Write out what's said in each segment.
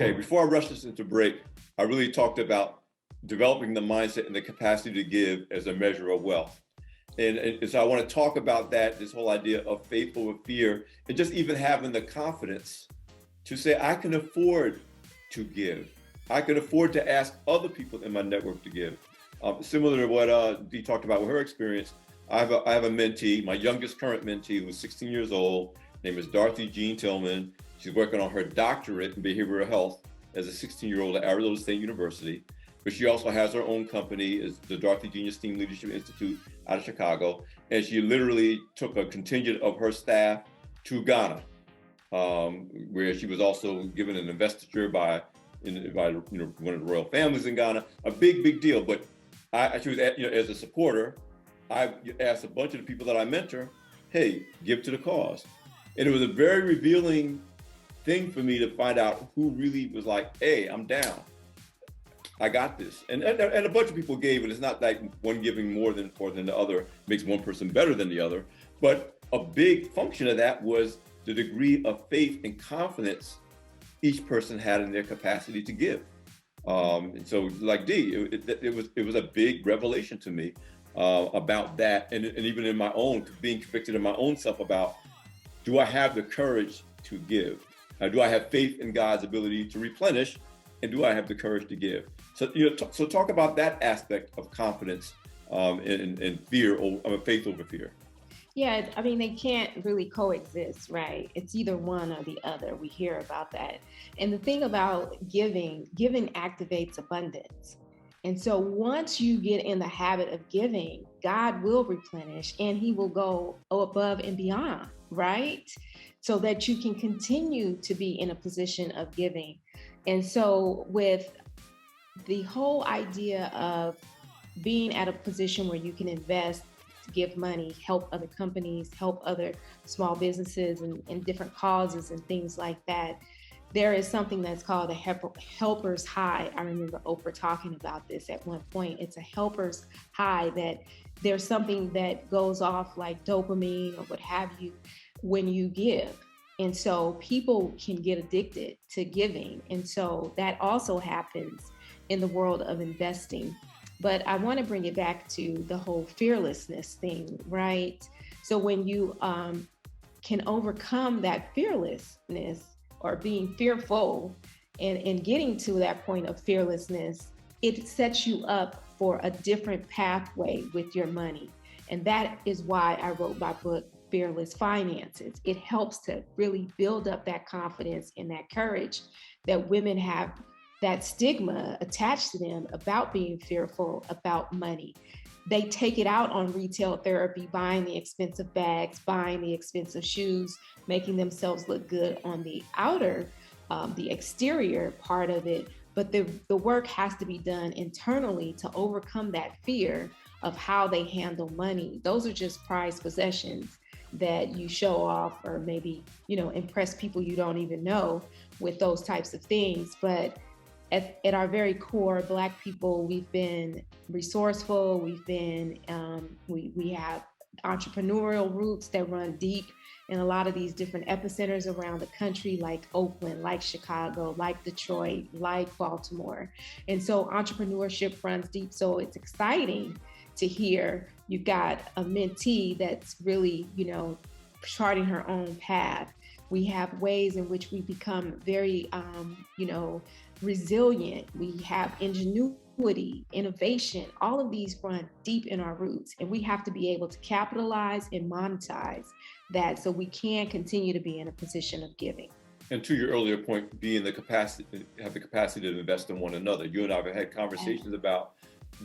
Okay, before I rush this into break, I really talked about developing the mindset and the capacity to give as a measure of wealth. And so I want to talk about that, this whole idea of faith over fear, and just even having the confidence to say, I can afford to give. I can afford to ask other people in my network to give. Similar to what Dee talked about with her experience, I have a mentee, my youngest current mentee, who's 16 years old. Her name is Dorothy Jean Tillman. She's working on her doctorate in behavioral health as a 16-year-old at Arizona State University. But she also has her own company, is the Dorothy Jean Esteem Leadership Institute out of Chicago. And she literally took a contingent of her staff to Ghana, where she was also given an investiture by one of the royal families in Ghana. A big deal. But she was, as a supporter, I asked a bunch of the people that I mentor, hey, give to the cause. And it was a very revealing thing for me to find out who really was like, hey, I'm down. I got this. And a bunch of people gave, and it's not like one giving more than the other makes one person better than the other. But a big function of that was the degree of faith and confidence each person had in their capacity to give. And so, like Dee, it was a big revelation to me about that, and even in my own, being convicted in my own self about, do I have the courage to give? Do I have faith in God's ability to replenish? And do I have the courage to give? So, so talk about that aspect of confidence and fear, or faith over fear. Yeah, I mean, they can't really coexist, right? It's either one or the other. We hear about that. And the thing about giving activates abundance. And so once you get in the habit of giving, God will replenish and he will go above and beyond, right? So that you can continue to be in a position of giving. And so with the whole idea of being at a position where you can invest, give money, help other companies, help other small businesses and different causes and things like that, there is something that's called a helper's high. I remember Oprah talking about this at one point. It's a helper's high, that there's something that goes off like dopamine or what have you when you give. And so people can get addicted to giving. And so that also happens in the world of investing. But I want to bring it back to the whole fearlessness thing, right? So when you can overcome that fearlessness or being fearful and getting to that point of fearlessness, it sets you up for a different pathway with your money. And that is why I wrote my book, Fearless Finances. It helps to really build up that confidence and that courage that women have, that stigma attached to them about being fearful about money. They take it out on retail therapy, buying the expensive bags, buying the expensive shoes, making themselves look good on the outer, the exterior part of it. But the work has to be done internally to overcome that fear of how they handle money. Those are just prized possessions that you show off, or maybe, impress people you don't even know with those types of things. But at our very core, Black people, we've been resourceful. We've been, we have entrepreneurial roots that run deep in a lot of these different epicenters around the country, like Oakland, like Chicago, like Detroit, like Baltimore. And so entrepreneurship runs deep. So it's exciting to hear you've got a mentee that's really, charting her own path. We have ways in which we become very, resilient. We have ingenuity, innovation. All of these run deep in our roots, and we have to be able to capitalize and monetize that so we can continue to be in a position of giving. And to your earlier point, have the capacity to invest in one another. You and I have had conversations about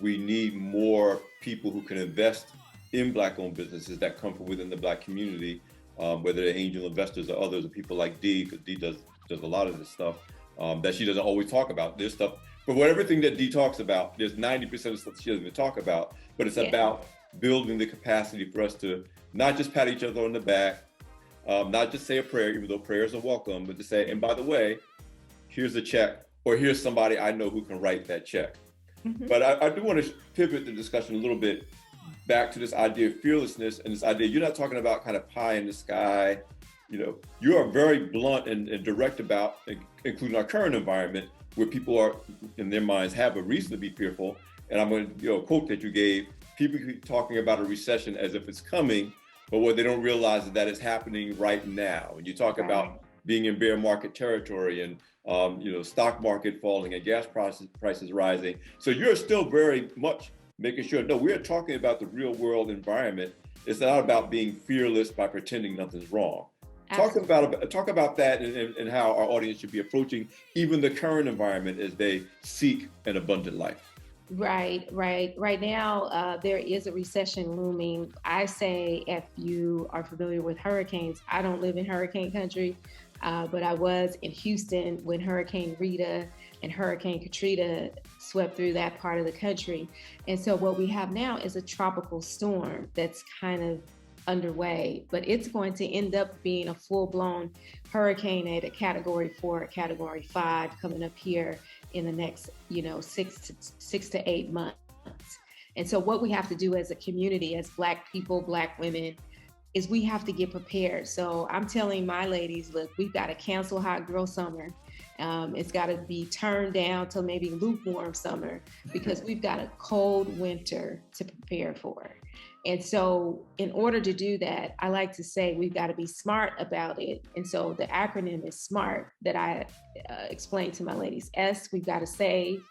we need more people who can invest in Black-owned businesses that come from within the Black community, whether they're angel investors or others, or people like Dee, because Dee does a lot of this stuff that she doesn't always talk about. There's stuff, but everything that Dee talks about, there's 90% of stuff she doesn't even talk about, but it's about building the capacity for us to not just pat each other on the back, not just say a prayer, even though prayers are welcome, but to say, and by the way, here's a check, or here's somebody I know who can write that check. Mm-hmm. But I do want to pivot the discussion a little bit back to this idea of fearlessness and this idea, you're not talking about kind of pie in the sky, you are very blunt and direct about, including our current environment, where people are, in their minds, have a reason to be fearful. And I'm going to, quote that you gave, people keep talking about a recession as if it's coming, but what they don't realize is that it's happening right now. And you talk about being in bear market territory and, stock market falling and gas prices rising. So you're still very much making sure, no, we're talking about the real world environment. It's not about being fearless by pretending nothing's wrong. Talk about that and how our audience should be approaching even the current environment as they seek an abundant life. Right. Right now, there is a recession looming. I say, if you are familiar with hurricanes, I don't live in hurricane country, but I was in Houston when Hurricane Rita and Hurricane Katrina swept through that part of the country. And so what we have now is a tropical storm that's kind of underway, but it's going to end up being a full-blown hurricane at a Category 4, Category 5 coming up here in the next, 6 to 8 months. And so what we have to do as a community, as Black people, Black women, is we have to get prepared. So I'm telling my ladies, look, we've got to cancel hot girl summer. It's got to be turned down to maybe lukewarm summer, because we've got a cold winter to prepare for. And so in order to do that, I like to say we've got to be smart about it. And so the acronym is SMART that I explained to my ladies. S, we've got to save.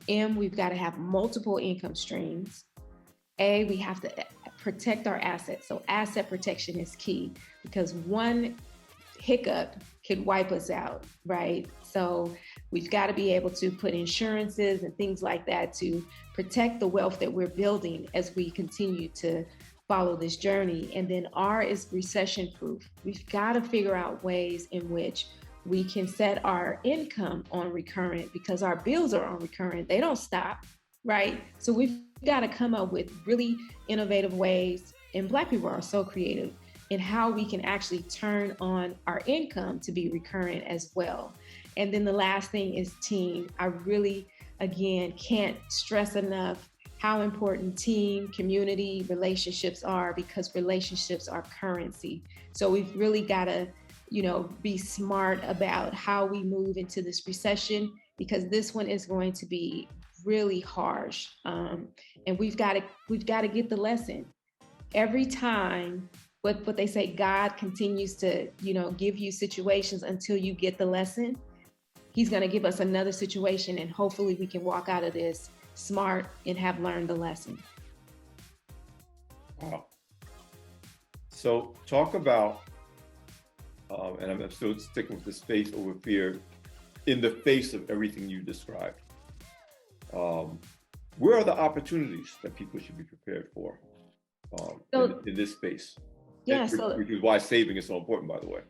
M, we've got to have multiple income streams. A, we have to protect our assets. So asset protection is key, because one hiccup could wipe us out, right? So we've got to be able to put insurances and things like that to protect the wealth that we're building as we continue to follow this journey. And then R is recession proof. We've got to figure out ways in which we can set our income on recurrent, because our bills are on recurrent. They don't stop, right? So we've got to come up with really innovative ways, and Black people are so creative in how we can actually turn on our income to be recurrent as well. And then the last thing is team. I really, again, can't stress enough how important team, community, relationships are, because relationships are currency. So we've really got to, be smart about how we move into this recession, because this one is going to be really harsh. And we've got to get the lesson. Every time, what they say, God continues to, give you situations until you get the lesson. He's going to give us another situation, and hopefully we can walk out of this smart and have learned the lesson. Wow. So talk about, and I'm still sticking with this faith over fear, in the face of everything you described. Where are the opportunities that people should be prepared for in this space? Yeah, which is why saving is so important, by the way.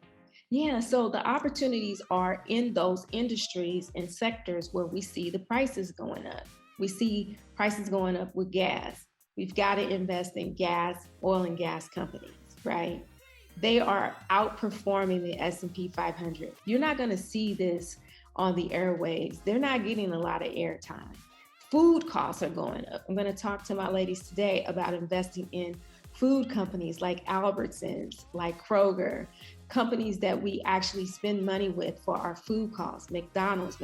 Yeah, so the opportunities are in those industries and sectors where we see the prices going up. We see prices going up with gas. We've got to invest in gas, oil and gas companies, right? They are outperforming the S&P 500. You're not going to see this on the airwaves. They're not getting a lot of airtime. Food costs are going up. I'm going to talk to my ladies today about investing in food companies like Albertsons, like Kroger, companies that we actually spend money with for our food costs. McDonald's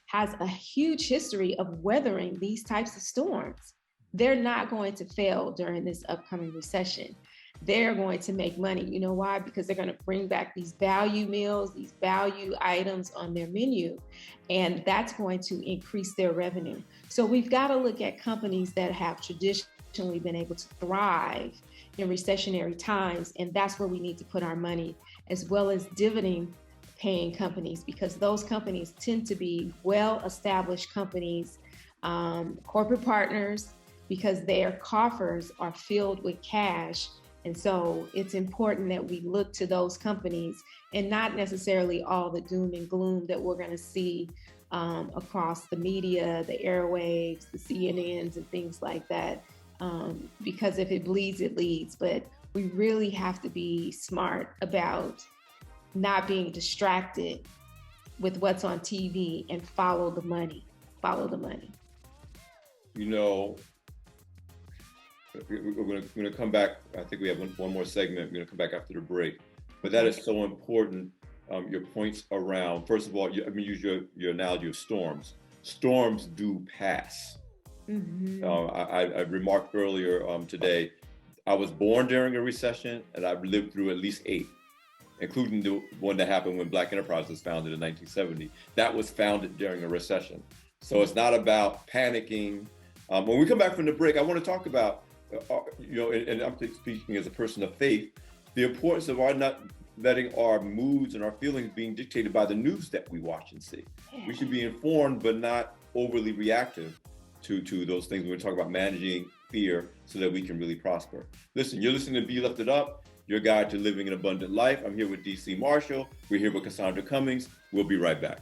has a huge history of weathering these types of storms. They're not going to fail during this upcoming recession. They're going to make money. You know why? Because they're going to bring back these value meals, these value items on their menu, and that's going to increase their revenue. So we've got to look at companies that have traditionally been able to thrive in recessionary times, and that's where we need to put our money, as well as dividend paying companies, because those companies tend to be well-established companies, corporate partners, because their coffers are filled with cash. And so it's important that we look to those companies and not necessarily all the doom and gloom that we're going to see across the media, the airwaves, the CNNs and things like that. Because if it bleeds, it leads. But we really have to be smart about not being distracted with what's on TV and follow the money. Follow the money. We're going to come back. I think we have one more segment. We're going to come back after the break. But that is so important. Your points around, first of all, I'm gonna use your analogy of storms. Storms do pass. Mm-hmm. I remarked earlier today, I was born during a recession and I've lived through at least 8, including the one that happened when Black Enterprise was founded in 1970. That was founded during a recession. So it's not about panicking. When we come back from the break, I want to talk about, and I'm speaking as a person of faith, the importance of our not letting our moods and our feelings being dictated by the news that we watch and see. Yeah. We should be informed, but not overly reactive to those things. We're talking about managing fear so that we can really prosper. Listen, you're listening to Be Lifted Up, your guide to living an abundant life. I'm here with DC Marshall. We're here with Cassandra Cummings. We'll be right back.